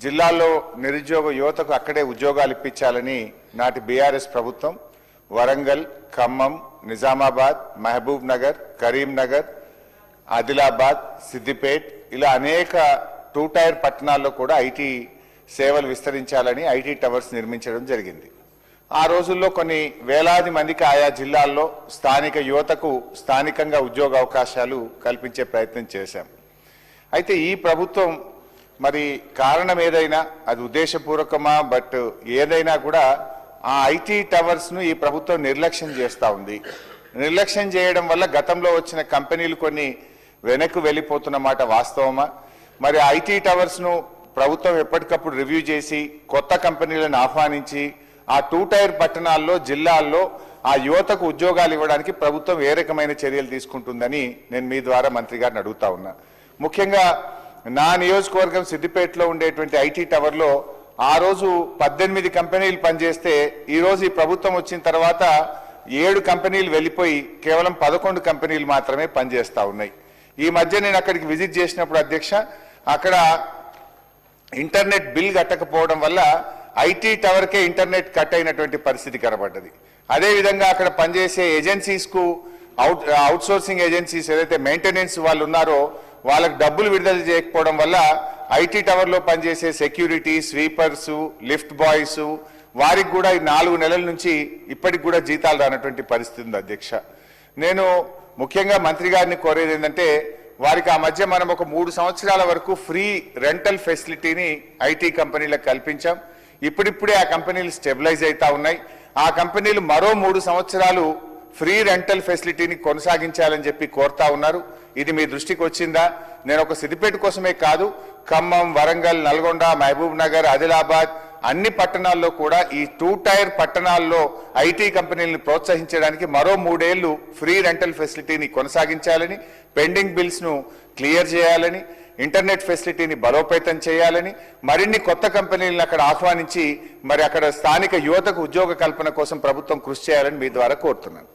జిల్లాలో నిరుద్యోగ యువతకు అక్కడే ఉద్యోగాలు ఇప్పించాలని నాటి బీఆర్ఎస్ ప్రభుత్వం వరంగల్, ఖమ్మం, నిజామాబాద్, మహబూబ్ నగర్, కరీంనగర్, ఆదిలాబాద్, సిద్దిపేట్ ఇలా అనేక 2 టైర్ పట్టణాల్లో కూడా ఐటీ సేవలు విస్తరించాలని ఐటీ టవర్స్ నిర్మించడం జరిగింది. ఆ రోజుల్లో కొన్ని వేలాది మందికి ఆయా జిల్లాల్లో స్థానిక యువతకు స్థానికంగా ఉద్యోగ అవకాశాలు కల్పించే ప్రయత్నం చేశాం. అయితే ఈ ప్రభుత్వం మరి కారణం ఏదైనా అది ఉద్దేశపూర్వకమా బట్ ఏదైనా కూడా ఆ ఐటీ టవర్స్ను ఈ ప్రభుత్వం నిర్లక్ష్యం చేస్తూ ఉంది. నిర్లక్ష్యం చేయడం వల్ల గతంలో వచ్చిన కంపెనీలు కొన్ని వెనక్కు వెళ్ళిపోతున్నమాట వాస్తవమా? మరి ఐటీ టవర్స్ను ప్రభుత్వం ఎప్పటికప్పుడు రివ్యూ చేసి కొత్త కంపెనీలను ఆహ్వానించి ఆ 2 టైర్ పట్టణాల్లో జిల్లాల్లో ఆ యువతకు ఉద్యోగాలు ఇవ్వడానికి ప్రభుత్వం ఏ రకమైన చర్యలు తీసుకుంటుందని నేను మీ ద్వారా మంత్రి గారిని అడుగుతా ఉన్నా. ముఖ్యంగా నా నియోజకవర్గం సిద్దిపేటలో ఉండేటువంటి ఐటీ టవర్లో ఆ రోజు 18 కంపెనీలు పనిచేస్తే ఈ రోజు ఈ ప్రభుత్వం వచ్చిన తర్వాత 7 కంపెనీలు వెళ్ళిపోయి కేవలం 11 కంపెనీలు మాత్రమే పనిచేస్తూ ఉన్నాయి. ఈ మధ్య నేను అక్కడికి విజిట్ చేసినప్పుడు అధ్యక్ష, అక్కడ ఇంటర్నెట్ బిల్ కట్టకపోవడం వల్ల ఐటీ టవర్కే ఇంటర్నెట్ కట్ అయినటువంటి పరిస్థితి కనబడ్డది. అదేవిధంగా అక్కడ పనిచేసే ఏజెన్సీస్కు అవుట్సోర్సింగ్ ఏజెన్సీస్ ఏదైతే మెయింటెనెన్స్ వాళ్ళు ఉన్నారో వాళ్ళకు డబ్బులు విడుదల చేయకపోవడం వల్ల ఐటీ టవర్లో పనిచేసే సెక్యూరిటీ, స్వీపర్స్, లిఫ్ట్ బాయ్స్ వారికి కూడా ఈ 4 నెలల నుంచి ఇప్పటికి కూడా జీతాలు రానటువంటి పరిస్థితి ఉంది అధ్యక్ష. నేను ముఖ్యంగా మంత్రి గారిని కోరేది ఏంటంటే వారికి ఆ మధ్య మనం ఒక 3 సంవత్సరాల వరకు ఫ్రీ రెంటల్ ఫెసిలిటీని ఐటీ కంపెనీలకు కల్పించాం. ఇప్పుడిప్పుడే ఆ కంపెనీలు స్టెబిలైజ్ అవుతా ఉన్నాయి. ఆ కంపెనీలు మరో 3 సంవత్సరాలు ఫ్రీ రెంటల్ ఫెసిలిటీని కొనసాగించాలని చెప్పి కోరుతా ఉన్నారు. ఇది మీ దృష్టికి వచ్చిందా? నేను ఒక సిద్దిపేట కోసమే కాదు, ఖమ్మం, వరంగల్, నల్గొండ, మహబూబ్ నగర్, ఆదిలాబాద్ అన్ని పట్టణాల్లో కూడా ఈ 2 టైర్ పట్టణాల్లో ఐటీ కంపెనీలను ప్రోత్సహించడానికి మరో 3 ఏళ్లు ఫ్రీ రెంటల్ ఫెసిలిటీని కొనసాగించాలని, పెండింగ్ బిల్స్ ను క్లియర్ చేయాలని, ఇంటర్నెట్ ఫెసిలిటీని బలోపేతం చేయాలని, మరిన్ని కొత్త కంపెనీలను అక్కడ ఆహ్వానించి మరి అక్కడ స్థానిక యువతకు ఉద్యోగ కల్పన కోసం ప్రభుత్వం కృషి చేయాలని మీ ద్వారా కోరుతున్నాను.